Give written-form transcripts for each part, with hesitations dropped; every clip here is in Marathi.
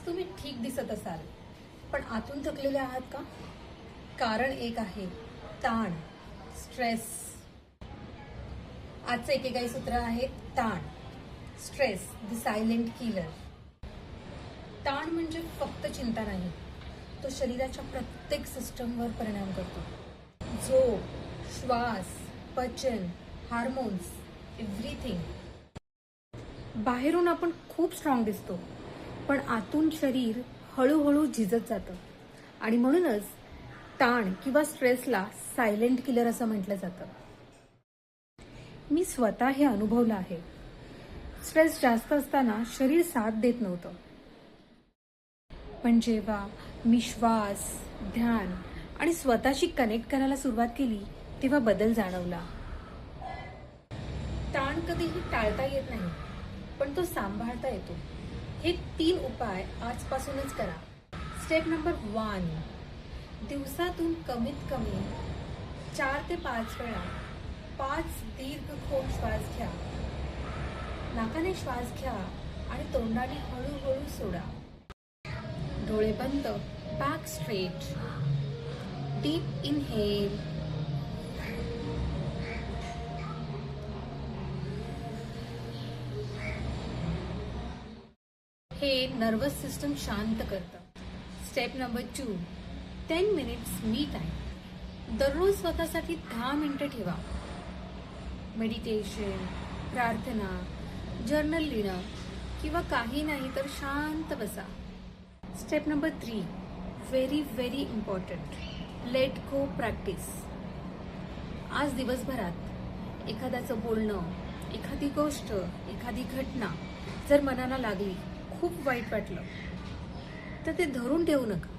तुम्ही ठीक दिसत असाल, पण आतून थकलेले आहात का? कारण एक आहे, ताण, स्ट्रेस. आजचं एकेकाई सूत्र आहे ताण, स्ट्रेस, द सायलेंट किलर. ताण म्हणजे फक्त चिंता नाही, तो शरीराच्या प्रत्येक सिस्टमवर परिणाम करतो. झोप, श्वास, पचन, हार्मोन्स, एव्हरीथिंग. बाहेरून आपण खूप स्ट्रॉंग दिसतो, पण आतून शरीर हळूहळू झिजत जातं. आणि म्हणूनच ताण किंवा स्ट्रेसला सायलेंट किलर असं म्हटलं जातं. मी स्वतः हे अनुभवलं आहे. स्ट्रेस जास्त असताना शरीर साथ देत नव्हतं, पण जेव्हा मी श्वास, ध्यान आणि स्वतःशी कनेक्ट करायला सुरुवात केली तेव्हा बदल जाणवला. ताण कधीही टाळता येत नाही, पण तो सांभाळता येतो. हे 3 उपाय आजपासूनच करा. स्टेप नंबर 1, दिवसातून कमीत कमी 4 ते 5 वेळा 5 दीर्घ खोल श्वास घ्या. नाकाने श्वास घ्या आणि तोंडाने हळूहळू सोडा. डोळे बंद, बॅक स्ट्रेट. डीप इनहेल, हे नर्वस सिस्टम शांत करतं. Step number 2, 10 minutes me time. दररोज स्वतःसाठी 10 मिनिटं ठेवा. मेडिटेशन, प्रार्थना, जर्नल लिहिणं किंवा काही नाही तर शांत बसा. Step number 3, very very important, let go practice. आज दिवसभरात एखाद्याचं बोलणं, एखादी गोष्ट, एखादी घटना जर मनाला लागली, खूप वाईट वाटलं, तर ते धरून ठेवू नका.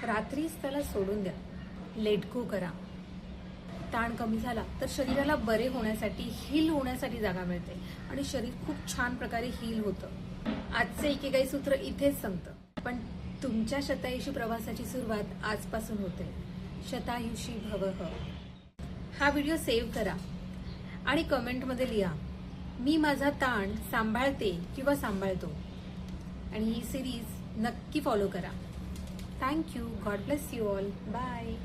रात्रीच त्याला सोडून द्या. लेट गो करा. ताण कमी झाला तर शरीराला बरे होण्यासाठी, हील होण्यासाठी जागा मिळते आणि शरीर खूप छान प्रकारे हील होतं. आजचे एकेकाई सूत्र इथेच संपतं, पण तुमच्या शतायुषी प्रवासाची सुरुवात आजपासून होते. शतायुषी भवः. हा व्हिडिओ सेव्ह करा आणि कमेंटमध्ये लिहा, मी माझा ताण सांभाळते किंवा सांभाळतो. आणि ही सिरीज नक्की फॉलो करा. Thank you. God bless you all. Bye.